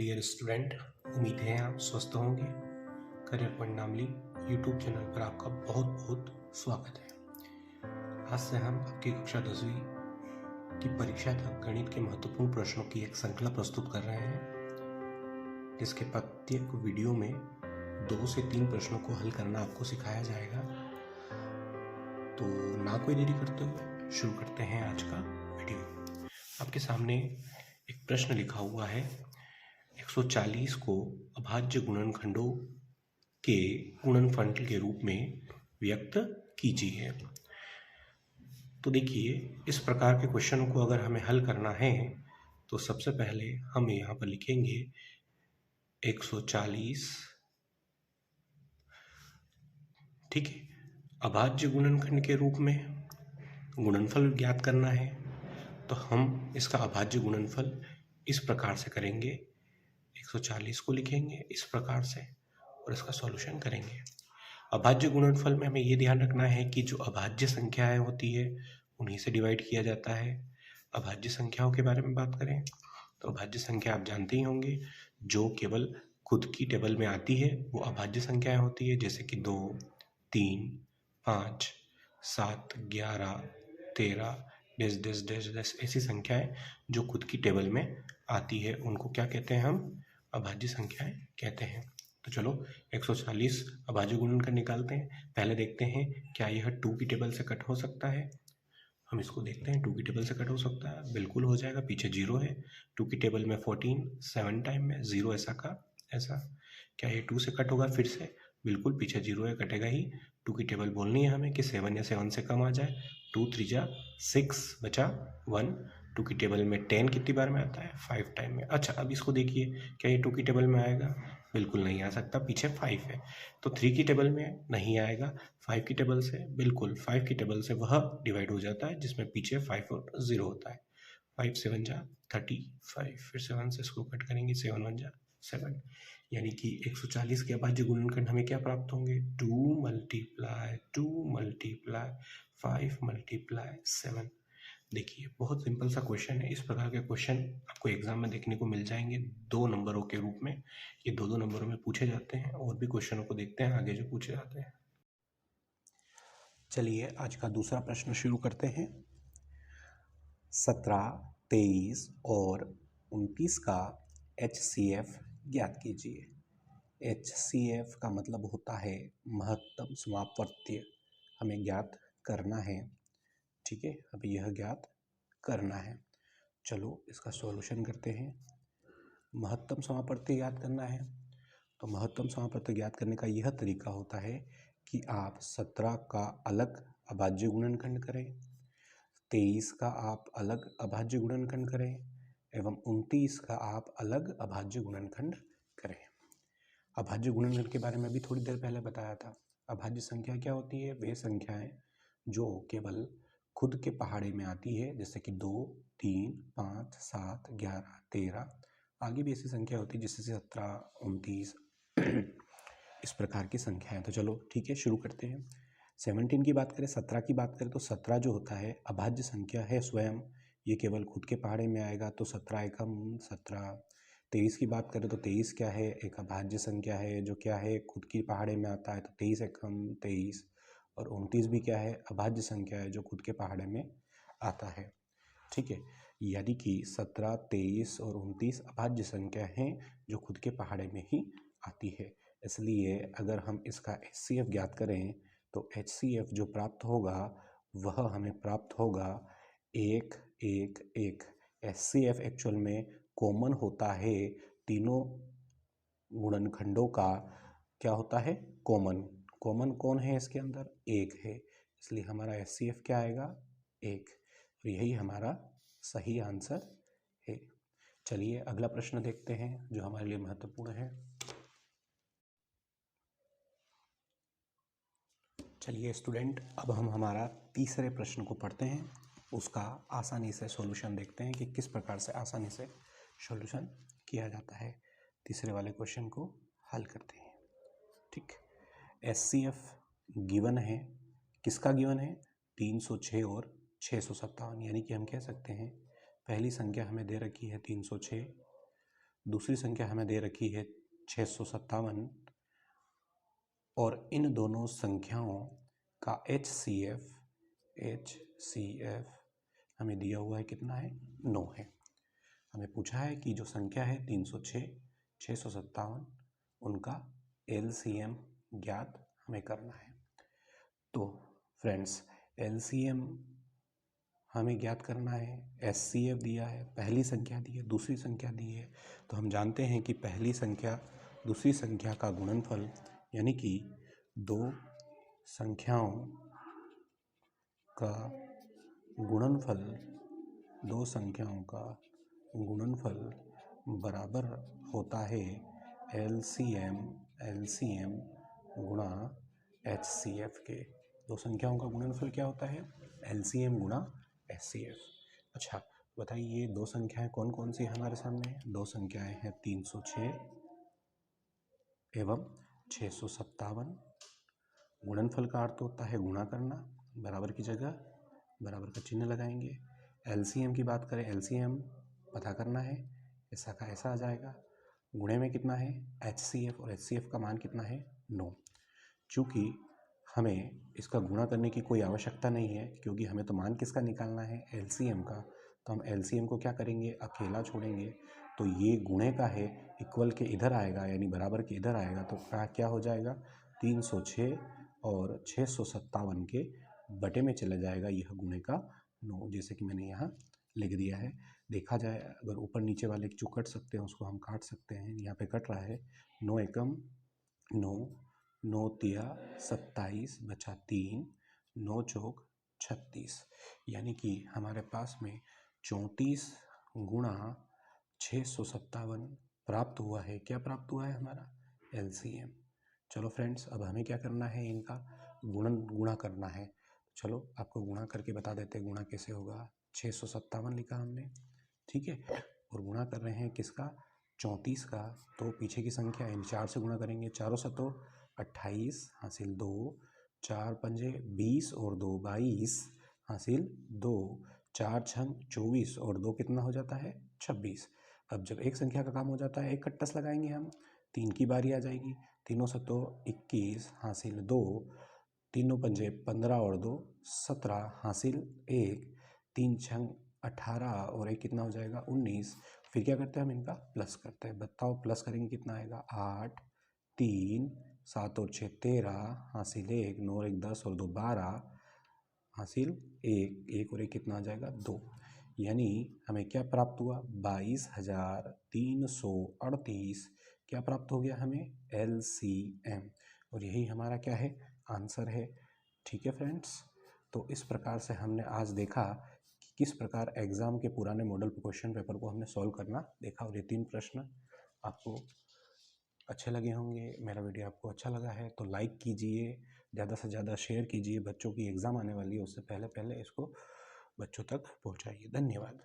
Dear student, उम्मीद है आप स्वस्थ होंगे। Career point Namli YouTube channel पर आपका बहुत बहुत स्वागत है। आज से हम आपकी कक्षा 10वीं की परीक्षा तक गणित के महत्वपूर्ण प्रश्नों की एक श्रृंखला प्रस्तुत कर रहे हैं, जिसके प्रत्येक वीडियो में 2 से 3 प्रश्नों को हल करना आपको सिखाया जाएगा। तो ना कोई देरी करते हुए शुरू करते हैं आज का वीडियो। आपके सामने एक प्रश्न लिखा हुआ है, 140 को अभाज्य गुणनखंडों के गुणनफल के रूप में व्यक्त कीजिए। तो देखिए, इस प्रकार के क्वेश्चन को अगर हमें हल करना है तो सबसे पहले हम यहाँ पर लिखेंगे 140, ठीक है। अभाज्य गुणनखंड के रूप में गुणनफल ज्ञात करना है तो हम इसका अभाज्य गुणनफल इस प्रकार से करेंगे, 140 को लिखेंगे इस प्रकार से और इसका सॉल्यूशन करेंगे। अभाज्य गुणनफल में हमें ये ध्यान रखना है कि जो अभाज्य संख्याएं होती है उन्हीं से डिवाइड किया जाता है। अभाज्य संख्याओं के बारे में बात करें तो अभाज्य संख्या आप जानते ही होंगे, जो केवल खुद की टेबल में आती है वो अभाज्य संख्याएं होती है, जैसे कि 2, 3, 5, 7, 11, 13 डैश डैश डैश डैश ऐसी संख्याएं जो खुद की टेबल में आती है उनको क्या कहते हैं, हम अभाज्य संख्याएं कहते हैं। तो चलो 140 अभाज्य गुणनखंड निकालते हैं। पहले देखते हैं क्या यह 2 की टेबल से कट हो सकता है। हम इसको देखते हैं, 2 की टेबल से कट हो सकता है, बिल्कुल हो जाएगा। पीछे 0 है, 2 की टेबल में 14 7 टाइम में 0 ऐसा का ऐसा। क्या ये 2 से कट होगा? फिर से बिल्कुल, पीछे 0 है, कटेगा ही। 2 की टेबल बोलनी है हमें कि 7 या 7 से कम आ जाए। 2 3 6 बचा 1। 2 की टेबल में 10 कितनी बार में आता है? 5 टाइम में। अच्छा, अब इसको देखिए, क्या ये 2 की टेबल में आएगा? बिल्कुल नहीं आ सकता, पीछे 5 है। तो 3 की टेबल में नहीं आएगा। 5 की टेबल से, बिल्कुल 5 की टेबल से वह डिवाइड हो जाता है जिसमें पीछे 5 और 0 होता है। 5 7 35, फिर 7 से इसको कट करेंगे, 7 1 7, यानी कि 140 के अभाज्य गुणनखंड हमें क्या प्राप्त होंगे? 2 मल्टीप्लाई 5 मल्टीप्लाई 7। देखिए, बहुत सिंपल सा क्वेश्चन है। इस प्रकार के क्वेश्चन आपको एग्जाम में देखने को मिल जाएंगे 2 नंबरों के रूप में। ये 2 नंबरों में पूछे जाते हैं। और भी क्वेश्चनों को देखते हैं आगे जो पूछे जाते हैं। चलिए आज का दूसरा प्रश्न शुरू करते हैं। 17, 23 और 29 का HCF ज्ञात कीजिए। HCF का मतलब होता है महत्तम समापवर्तीय, हमें ज्ञात करना है, ठीक है। अब यह ज्ञात करना है। चलो इसका सॉल्यूशन करते हैं। महत्तम समापवर्तीय ज्ञात करना है तो महत्तम समापवर्तीय ज्ञात करने का यह तरीका होता है कि आप 17 का अलग अभाज्य गुणनखंड करें, 23 का आप अलग अभाज्य गुणनखंड करें एवं 29 का आप अलग अभाज्य गुणनखंड करें। अभाज्य गुणनखंड के बारे में भी थोड़ी देर पहले बताया था। अभाज्य संख्या क्या होती है? वे संख्याएं जो केवल खुद के पहाड़े में आती है, जैसे कि 2, 3, 5, 7, 11, 13, आगे भी ऐसी संख्या होती है जैसे 17, 29 इस प्रकार की संख्याएं। तो चलो ठीक है, शुरू करते हैं। 17 की बात करें, 17 की बात करें तो 17 जो होता है अभाज्य संख्या है स्वयं, ये केवल खुद के पहाड़े में आएगा तो 17 एकम 17। 23 की बात करें तो 23 क्या है? एक अभाज्य संख्या है जो क्या है? खुद की पहाड़े में आता है, तो 23 एकम 23। और 29 भी क्या है? अभाज्य संख्या है जो खुद के पहाड़े में आता है, ठीक है। यानी कि 17, 23 और 29 अभाज्य संख्या हैं जो खुद के पहाड़े में ही आती है। इसलिए अगर हम इसका HCF ज्ञात करें तो HCF जो प्राप्त होगा वह हमें प्राप्त होगा 1 1 1। HCF एक्चुअल में कॉमन होता है तीनों गुणनखंडों का। क्या होता है? कॉमन। कॉमन कौन है इसके अंदर? 1 है, इसलिए हमारा HCF क्या आएगा? 1। और यही हमारा सही आंसर है। चलिए अगला प्रश्न देखते हैं जो हमारे लिए महत्वपूर्ण है। चलिए स्टूडेंट, अब हम हमारा तीसरे प्रश्न को पढ़ते हैं, उसका आसानी से सॉल्यूशन देखते हैं कि किस प्रकार से आसानी से सॉल्यूशन किया जाता है। तीसरे वाले क्वेश्चन को हल करते हैं, ठीक। HCF गिवन है, किसका गिवन है? 306 और 657, यानी कि हम कह सकते हैं पहली संख्या हमें दे रखी है 306, दूसरी संख्या हमें दे रखी है 657 और इन दोनों संख्याओं का HCF हमें दिया हुआ है कितना है 9 है। हमें पूछा है कि जो संख्या है 306, 657 उनका LCM ज्ञात हमें करना है। तो फ्रेंड्स LCM हमें ज्ञात करना है, HCF दिया है, पहली संख्या दी है, दूसरी संख्या दी है। तो हम जानते हैं कि पहली संख्या दूसरी संख्या का गुणनफल यानी कि दो संख्याओं का गुणनफल बराबर होता है LCM गुणा HCF के। दो संख्याओं का गुणनफल क्या होता है? LCM गुणा HCF। अच्छा बताइए, दो संख्याएं कौन कौन सी हमारे सामने? दो संख्याएं हैं 306 एवं 657। गुणनफल का अर्थ होता है गुणा करना, बराबर की जगह बराबर का चिन्ह लगाएंगे। LCM की बात करें, LCM पता करना है, ऐसा का ऐसा आ जाएगा। गुणे में कितना है? HCF, और HCF का मान कितना है? 9। चूँकि हमें इसका गुणा करने की कोई आवश्यकता नहीं है, क्योंकि हमें तो मान किसका निकालना है? LCM का। तो हम LCM को क्या करेंगे? अकेला छोड़ेंगे। तो ये गुणे का है, इक्वल के इधर आएगा यानी बराबर के इधर आएगा, तो क्या हो जाएगा? 306 और 657 के बटे में चला जाएगा यह गुणे का 9, जैसे कि मैंने यहाँ लिख दिया है। देखा जाए अगर ऊपर नीचे वाले जो कट सकते हैं उसको हम काट सकते हैं। यहाँ पे कट रहा है 9 एकम 9, 9 तिया 27 बचा 3, 9 चौक 36, यानी कि हमारे पास में 34 गुणा 657 प्राप्त हुआ है। क्या प्राप्त हुआ है? हमारा LCM। चलो फ्रेंड्स, अब हमें क्या करना है? इनका गुणा करना है। चलो आपको गुणा करके बता देते हैं गुणा कैसे होगा। 657 लिखा हमने, ठीक है, और गुणा कर रहे हैं किसका? 34 का। तो पीछे की संख्या इन 4 से गुणा करेंगे। 4 सतो 28 हासिल 2, 4 पंजे 20 और 2 22 हासिल 2, 4 छंग 24 और 2 कितना हो जाता है? 26। अब जब एक संख्या का काम हो जाता है एक कट्टस लगाएंगे हम, 3 की बारी आ जाएगी। 3 सतो 21 हासिल 2, 3 पंजे 15 और 2 17 हासिल 1, 3 छंग 18 और 1 कितना हो जाएगा? 19। फिर क्या करते हैं हम? इनका प्लस करते हैं। बताओ प्लस करेंगे कितना आएगा? 8, 3, 7 और 6 13 हासिल 1, 9 और 1 10 और 2 12 हासिल 1, 1 और 1 कितना आ जाएगा? 2। यानी हमें क्या प्राप्त हुआ? 22,338 क्या प्राप्त हो गया हमें? LCM। और यही हमारा क्या है? आंसर है। ठीक है फ्रेंड्स, तो इस प्रकार से हमने आज देखा कि किस प्रकार एग्ज़ाम के पुराने मॉडल क्वेश्चन पेपर को हमने सॉल्व करना देखा। और ये 3 प्रश्न आपको अच्छे लगे होंगे। मेरा वीडियो आपको अच्छा लगा है तो लाइक कीजिए, ज़्यादा से ज़्यादा शेयर कीजिए। बच्चों की एग्ज़ाम आने वाली है, उससे पहले इसको बच्चों तक पहुंचाइए। धन्यवाद।